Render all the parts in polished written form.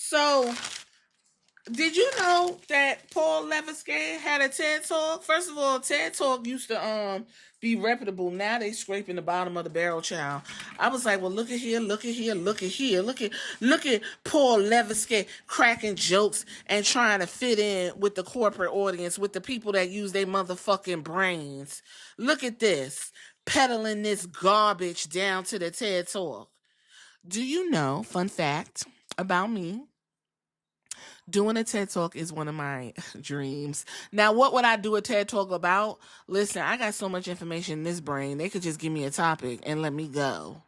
So, did you know that Paul Levinsky had a TED Talk? First of all, TED Talk used to be reputable. Now they scraping the bottom of the barrel, child. I was like, well, look at here, look at here, look at here, look at Paul Levinsky cracking jokes and trying to fit in with the corporate audience, with the people that use their motherfucking brains. Look at this, peddling this garbage down to the TED Talk. Do you know? Fun fact about me. Doing a TED Talk is one of my dreams. Now, what would I do a TED Talk about? Listen, I got so much information in this brain. They could just give me a topic and let me go.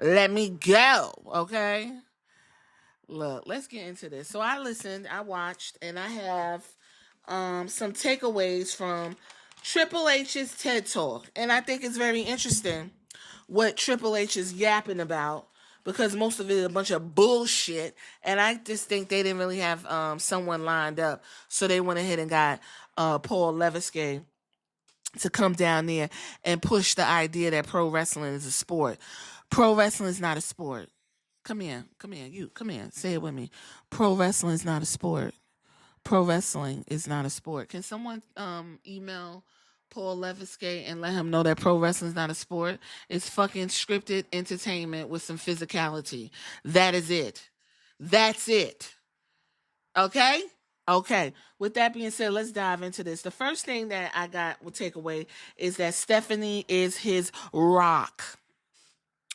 Let me go, okay? Look, let's get into this. So I listened, I watched, and I have some takeaways from Triple H's TED Talk. And I think it's very interesting what Triple H is yapping about because most of it is a bunch of bullshit. And I just think they didn't really have someone lined up. So they went ahead and got Paul Levinsky to come down there and push the idea that pro wrestling is a sport. Pro wrestling is not a sport. Come here, come here, say it with me. Pro wrestling is not a sport. Pro wrestling is not a sport. Can someone email Paul Levinsky and let him know that pro wrestling is not a sport? It's fucking scripted entertainment with some physicality. That is it. That's it. Okay? Okay. With that being said, let's dive into this. The first thing that I got will take away is that Stephanie is his rock.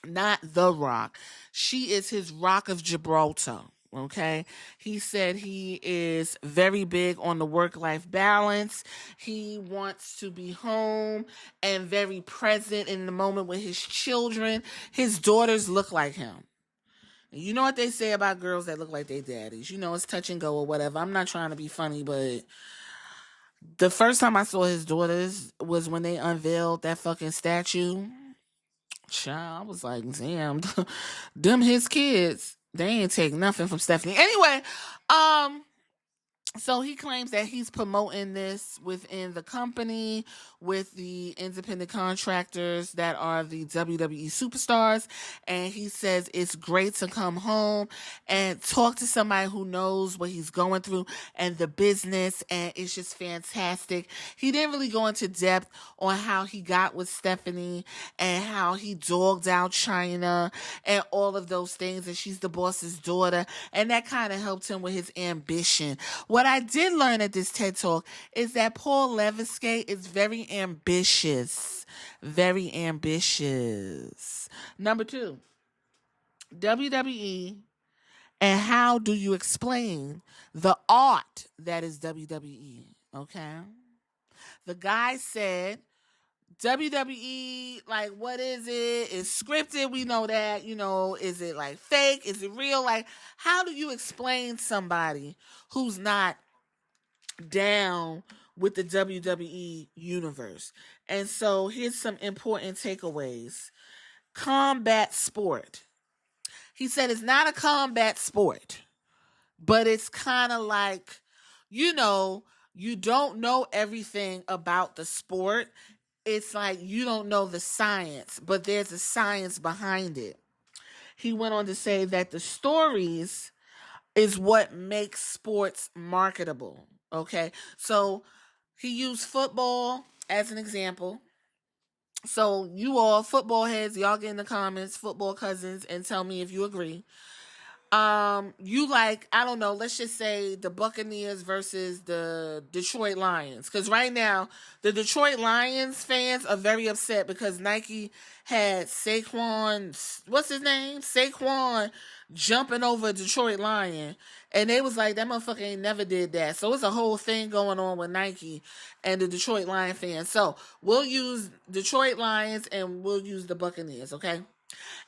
Not the rock. She is his rock of Gibraltar. Okay. He said he is very big on the work-life balance. He wants to be home and very present in the moment with his children. His daughters look like him. You know what they say about girls that look like their daddies. You know, it's touch and go or whatever. I'm not trying to be funny, but the first time I saw his daughters was when they unveiled that fucking statue. Child, I was like, damn, them his kids. They ain't take nothing from Stephanie. Anyway, um, so he claims that he's promoting this within the company with the independent contractors that are the WWE superstars. And he says it's great to come home and talk to somebody who knows what he's going through and the business. And it's just fantastic. He didn't really go into depth on how he got with Stephanie and how he dogged out China and all of those things. And she's the boss's daughter. And that kind of helped him with his ambition. What I did learn at this TED Talk is that Paul Levinsky is very ambitious. Very ambitious. Number 2, WWE, and how do you explain the art that is WWE? Okay. The guy said WWE, like, what is it? It's scripted. We know that. You know, is it like fake? Is it real? Like, how do you explain somebody who's not down with the WWE universe? And so here's some important takeaways. Combat sport. He said it's not a combat sport, but it's kind of like, you know, you don't know everything about the sport. It's like you don't know the science, but there's a science behind it. He went on to say that the stories is what makes sports marketable. Okay. So he used football as an example. So you all football heads, y'all get in the comments, football cousins, and tell me if you agree. You like, I don't know, let's just say the Buccaneers versus the Detroit Lions. Because right now, the Detroit Lions fans are very upset because Nike had Saquon, what's his name? Saquon jumping over a Detroit Lion. And they was like, that motherfucker ain't never did that. So it's a whole thing going on with Nike and the Detroit Lion fans. So we'll use Detroit Lions and we'll use the Buccaneers, okay?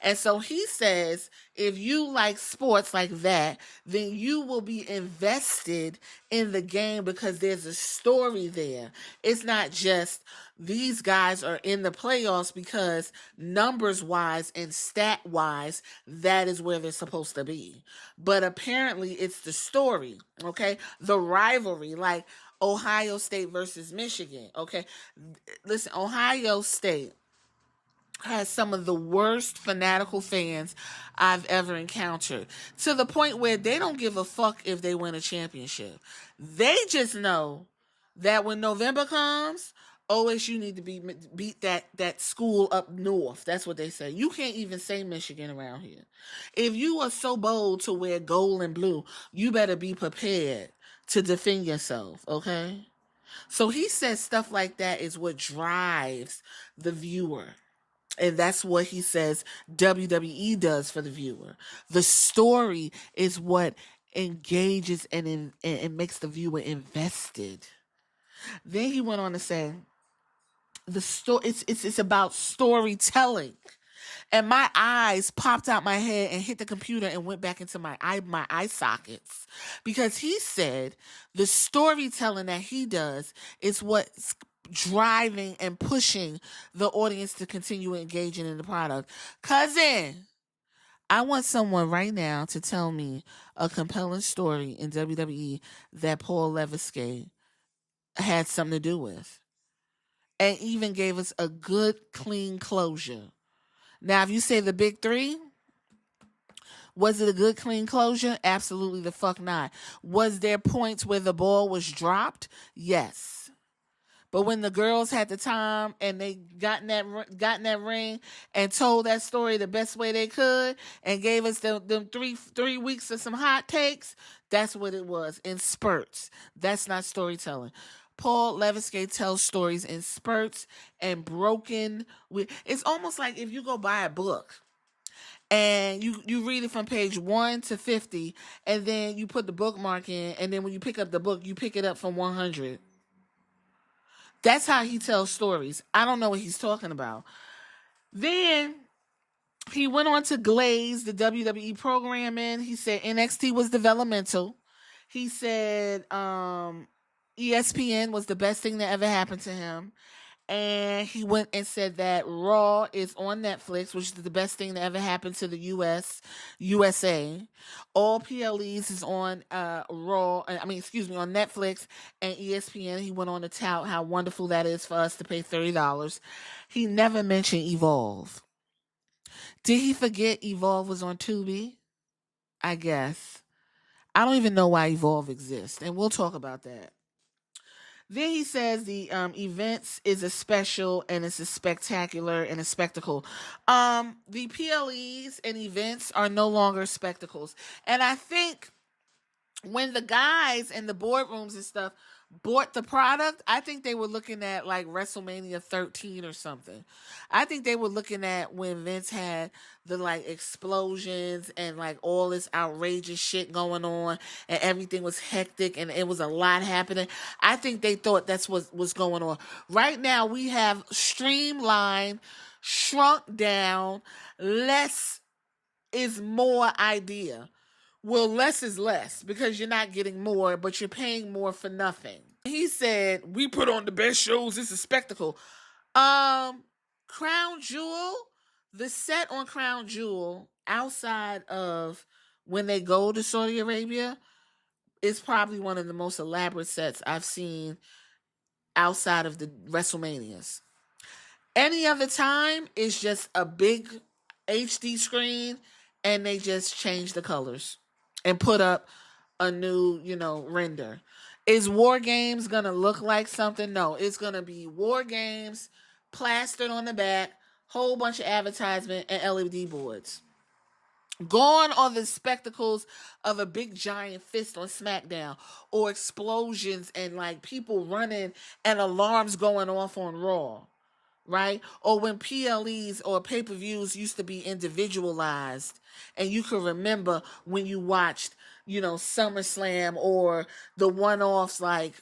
And so he says, if you like sports like that, then you will be invested in the game because there's a story there. It's not just these guys are in the playoffs because numbers wise and stat wise, that is where they're supposed to be. But apparently it's the story, okay? The rivalry, like Ohio State versus Michigan, okay? Listen, Ohio State, has some of the worst fanatical fans I've ever encountered, to the point where they don't give a fuck if they win a championship. They just know that when November comes, OSU need to beat that school up north. That's what they say. You can't even say Michigan around here. If you are so bold to wear gold and blue, you better be prepared to defend yourself, okay? So he says stuff like that is what drives the viewer. And that's what he says WWE does for the viewer. The story is what engages and makes the viewer invested. Then he went on to say the story it's about storytelling. And my eyes popped out my head and hit the computer and went back into my eye sockets, because he said the storytelling that he does is what's driving and pushing the audience to continue engaging in the product. Cousin, I want someone right now to tell me a compelling story in WWE that Paul Leviskay had something to do with, and even gave us a good, clean closure. Now, if you say the big three, was it a good, clean closure? Absolutely the fuck not. Was there points where the ball was dropped? Yes. But when the girls had the time and they got in that ring and told that story the best way they could and gave us them 3 weeks of some hot takes, that's what it was, in spurts. That's not storytelling. Paul Leviskay tells stories in spurts and broken. It's almost like if you go buy a book and you read it from page 1 to 50, and then you put the bookmark in, and then when you pick up the book, you pick it up from 100. That's how he tells stories. I don't know what he's talking about. Then he went on to glaze the WWE programming. He said NXT was developmental. He said ESPN was the best thing that ever happened to him. And he went and said that Raw is on Netflix, which is the best thing that ever happened to the USA. All PLEs is on on Netflix and ESPN. He went on to tout how wonderful that is for us to pay $30. He never mentioned Evolve. Did he forget Evolve was on Tubi? I guess. I don't even know why Evolve exists, and we'll talk about that. Then he says the events is a special and it's a spectacular and a spectacle. The PLEs and events are no longer spectacles. And I think when the guys in the boardrooms and stuff bought the product, I think they were looking at like WrestleMania 13 or something. I think they were looking at when Vince had the like explosions and like all this outrageous shit going on and everything was hectic and it was a lot happening. I think they thought that's what was going on. Right now we have streamlined, shrunk down, less is more idea. Well, less is less because you're not getting more, but you're paying more for nothing. He said, we put on the best shows. It's a spectacle. Crown Jewel, the set on Crown Jewel outside of when they go to Saudi Arabia is probably one of the most elaborate sets I've seen outside of the WrestleManias. Any other time is just a big HD screen and they just change the colors and put up a new, render. Is War Games gonna look like something? No, it's gonna be War Games plastered on the back, whole bunch of advertisement and LED boards. Gone are the spectacles of a big giant fist on SmackDown or explosions and like people running and alarms going off on Raw. Right? Or when PLEs or pay-per-views used to be individualized and you could remember when you watched, SummerSlam or the one-offs like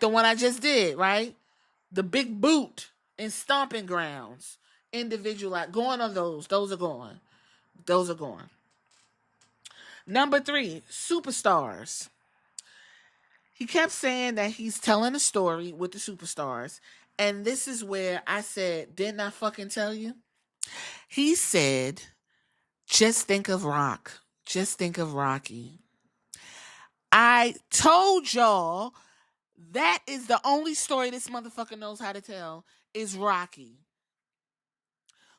the one I just did, right? The Big Boot and Stomping Grounds. Individualized. Going on those. Those are gone. Those are gone. Number 3, superstars. He kept saying that he's telling a story with the superstars. And this is where I said, didn't I fucking tell you? He said, just think of Rock. Just think of Rocky. I told y'all that is the only story this motherfucker knows how to tell is Rocky.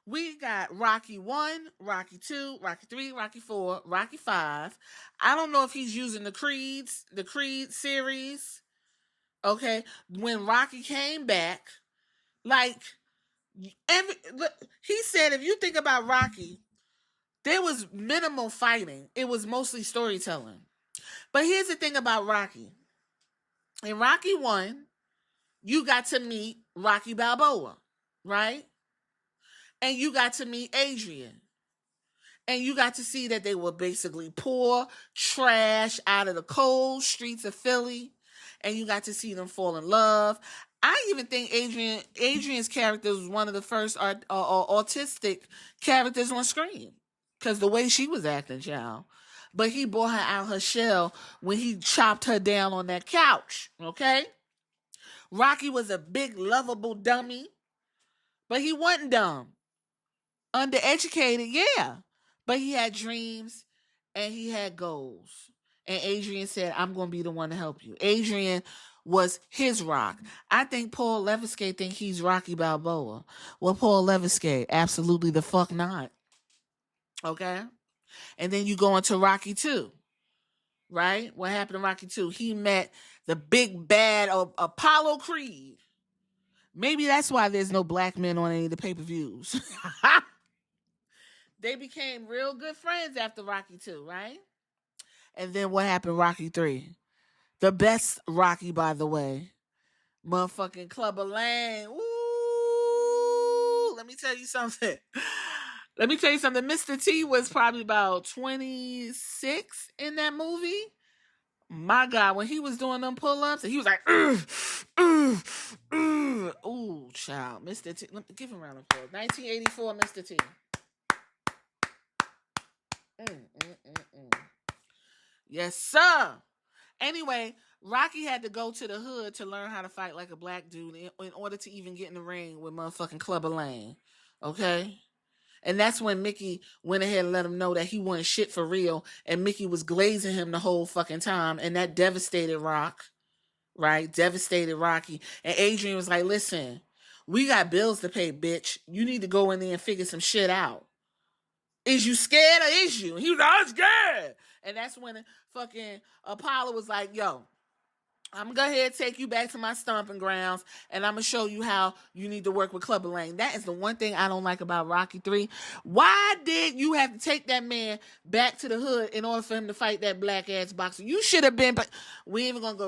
We got Rocky 1, Rocky 2, Rocky 3, Rocky 4, Rocky 5. I don't know if he's using the Creed series. Okay. When Rocky came back, like, he said, if you think about Rocky, there was minimal fighting. It was mostly storytelling. But here's the thing about Rocky. In Rocky 1, you got to meet Rocky Balboa, right? And you got to meet Adrian. And you got to see that they were basically poor, trash, out of the cold streets of Philly. And you got to see them fall in love. I even think Adrian's character was one of the first autistic characters on screen. Because the way she was acting, child. But he brought her out her shell when he chopped her down on that couch. Okay? Rocky was a big, lovable dummy. But he wasn't dumb. Undereducated, yeah. But he had dreams and he had goals. And Adrian said, I'm going to be the one to help you. Adrian was his rock. I think Paul Leviskay think he's Rocky Balboa. Well, Paul Leviskay, absolutely the fuck not. Okay? And then you go into Rocky 2. Right? What happened in Rocky 2? He met the big bad of Apollo Creed. Maybe that's why there's no black men on any of the pay-per-views. They became real good friends after Rocky 2, right? And then what happened Rocky 3? The best Rocky, by the way. Motherfucking Clubber Lang. Ooh, let me tell you something. Mr. T was probably about 26 in that movie. My God, when he was doing them pull-ups, and he was like, ooh, child. Mr. T. Give him a round of applause. 1984, Mr. T. Yes, sir. Anyway, Rocky had to go to the hood to learn how to fight like a black dude in order to even get in the ring with motherfucking Clubber Lang. Okay? And that's when Mickey went ahead and let him know that he wasn't shit for real. And Mickey was glazing him the whole fucking time. And that devastated Rock. Right? Devastated Rocky. And Adrian was like, listen, we got bills to pay, bitch. You need to go in there and figure some shit out. Is you scared or is you? He was like, I'm scared. And that's when fucking Apollo was like, yo, I'm going to go ahead and take you back to my stomping grounds, and I'm going to show you how you need to work with Clubber Lang. That is the one thing I don't like about Rocky 3. Why did you have to take that man back to the hood in order for him to fight that black-ass boxer? You should have been, but we ain't even going to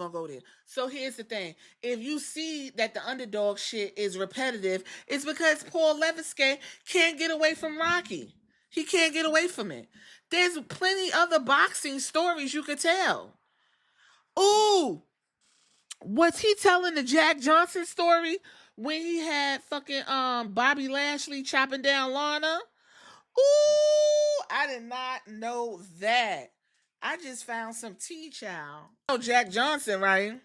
go there. So here's the thing. If you see that the underdog shit is repetitive, it's because Paul Leviskay can't get away from Rocky. He can't get away from it. There's plenty other boxing stories you could tell. Ooh, was he telling the Jack Johnson story when he had fucking Bobby Lashley chopping down Lana? Ooh, I did not know that. I just found some tea, child. Oh, Jack Johnson, right?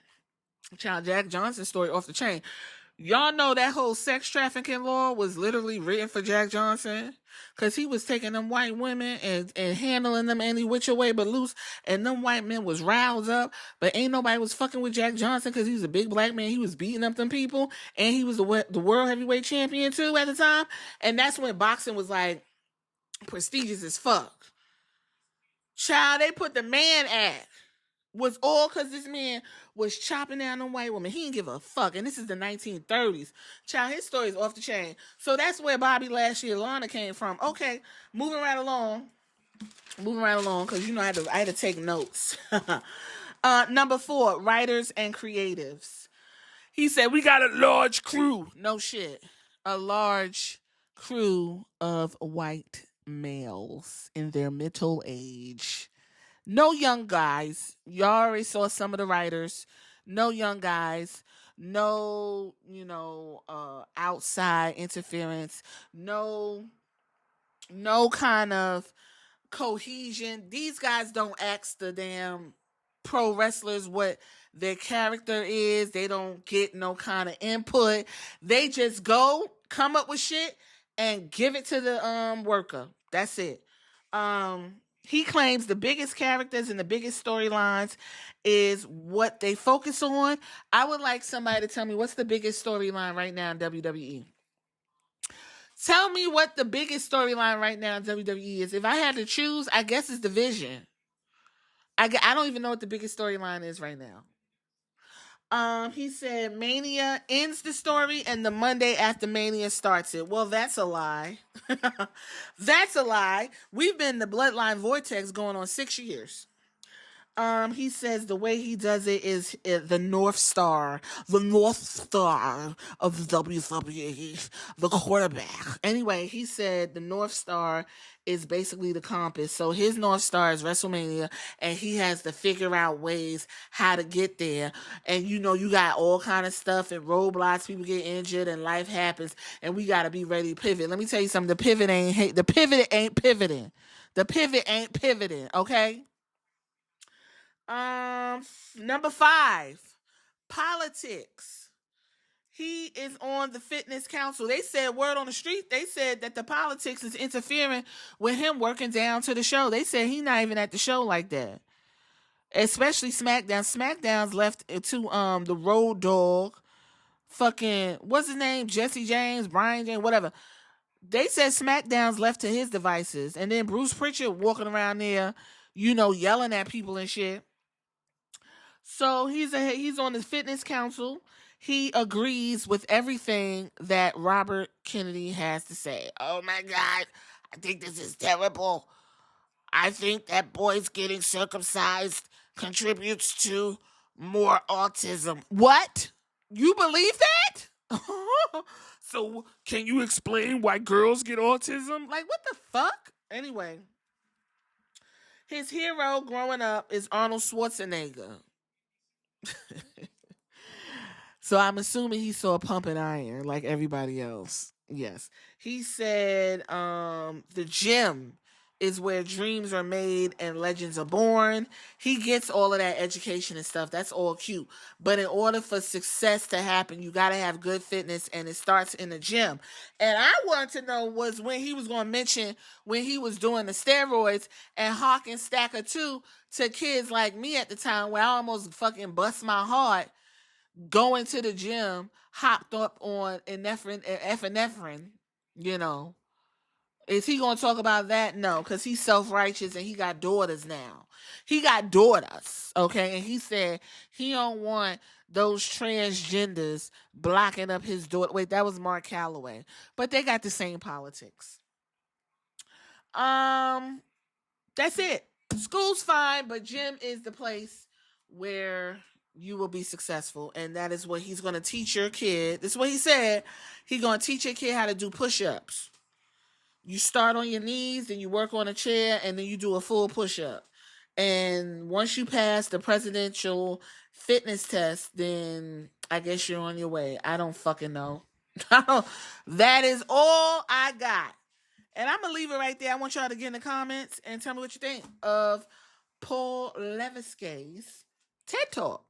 Child, Jack Johnson story off the chain. Y'all know that whole sex trafficking law was literally written for Jack Johnson. Because he was taking them white women and handling them any which way but loose. And them white men was roused up. But ain't nobody was fucking with Jack Johnson because he was a big black man. He was beating up them people. And he was the world heavyweight champion too at the time. And that's when boxing was like prestigious as fuck. Child, they put the Mann Act. Was all because this man was chopping down them white women. He didn't give a fuck. And this is the 1930s. Child, his story is off the chain. So that's where Bobby Lashley and Lana came from. Okay, moving right along. Because, you know, I had to take notes. Number 4, writers and creatives. He said, we got a large crew. No shit. A large crew of white males in their middle age. No young guys. You already saw some of the writers. No young guys. No, outside interference. No kind of cohesion. These guys don't ask the damn pro wrestlers what their character is. They don't get no kind of input. They just go, come up with shit, and give it to the worker. That's it. He claims the biggest characters and the biggest storylines is what they focus on. I would like somebody to tell me what's the biggest storyline right now in WWE. Tell me what the biggest storyline right now in WWE is. If I had to choose, I guess it's Division. I don't even know what the biggest storyline is right now. He said Mania ends the story and the Monday after Mania starts it. Well, that's a lie. That's a lie. We've been in the Bloodline Vortex going on 6 years. He says the way he does it is the North Star of the WWE, the quarterback. Anyway, he said the North Star is basically the compass. So his North Star is WrestleMania, and he has to figure out ways how to get there. And you know, you got all kind of stuff and roadblocks. People get injured, and life happens, and we got to be ready to pivot. Let me tell you something: the pivot ain't pivoting. The pivot ain't pivoting. Okay. Number 5, politics. He is on the fitness council. They said word on the street. They said that the politics is interfering with him working down to the show. They said he's not even at the show like that. Especially SmackDown. SmackDown's left to the Road Dogg, fucking what's his name, Jesse James, Brian James, whatever. They said SmackDown's left to his devices, and then Bruce Pritchard walking around there, you know, yelling at people and shit. So he's on the fitness council. He agrees with everything that Robert Kennedy has to say. Oh my God, I think this is terrible. I think that boys getting circumcised contributes to more autism. What? You believe that? So can you explain why girls get autism? Like, what the fuck? Anyway, his hero growing up is Arnold Schwarzenegger. So I'm assuming he saw Pumping Iron like everybody else. Yes. He said the gym is where dreams are made and legends are born. He gets all of that education and stuff. That's all cute. But in order for success to happen, you got to have good fitness, and it starts in the gym. And I wanted to know was when he was going to mention when he was doing the steroids and hawking Stacker 2 to kids like me at the time, where I almost fucking bust my heart going to the gym, hopped up on epinephrine, you know. Is he going to talk about that? No, because he's self-righteous and he got daughters now. He got daughters, okay? And he said he don't want those transgenders blocking up his daughter. Wait, that was Mark Calloway. But they got the same politics. That's it. School's fine, but gym is the place where you will be successful, and that is what he's going to teach your kid. This is what he said. He's going to teach your kid how to do push-ups. You start on your knees, then you work on a chair, and then you do a full push-up. And once you pass the presidential fitness test, then I guess you're on your way. I don't fucking know. That is all I got. And I'm going to leave it right there. I want y'all to get in the comments and tell me what you think of Paul Levesque's TED Talk.